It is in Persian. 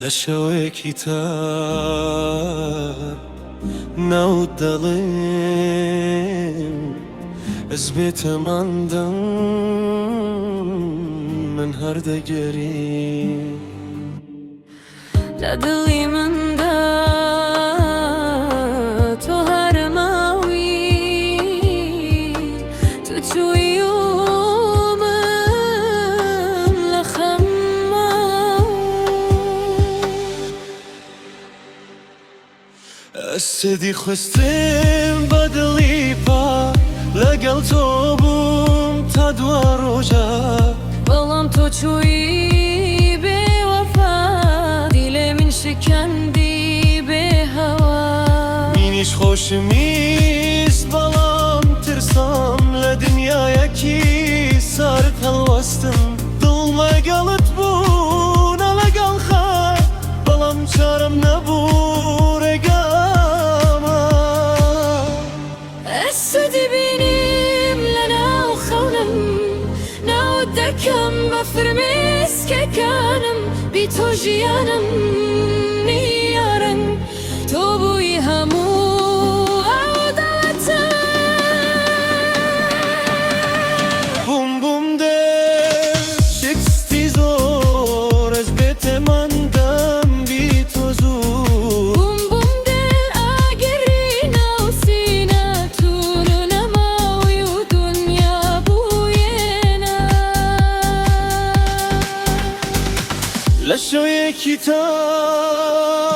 لشوي كتاب نود ضلين اثبت مندم من هر دقري لدلي من دا تو هرماوي تشوي يوم لخماو السدي خستم بدلي با لقل توبم تدوار رجا بلام تو چوی به وفا دل من شکندی به هوا مینیش خوش میست بلام ترسام لدنیا یکی سارت هلوستم دل ما قلت بون لقل خار بلام چارم نبو رقاما السدي بينيم لنا وخونم نودكم بفرميس ككانم بيتو جيانم نيارن توبوي همو عودتم بوم بوم ده شکستی زور از بیت مندم بی تو زور بوم بوم دل اگرينا وسينا طول نماوي ودنيا بوينا لشوی کتاب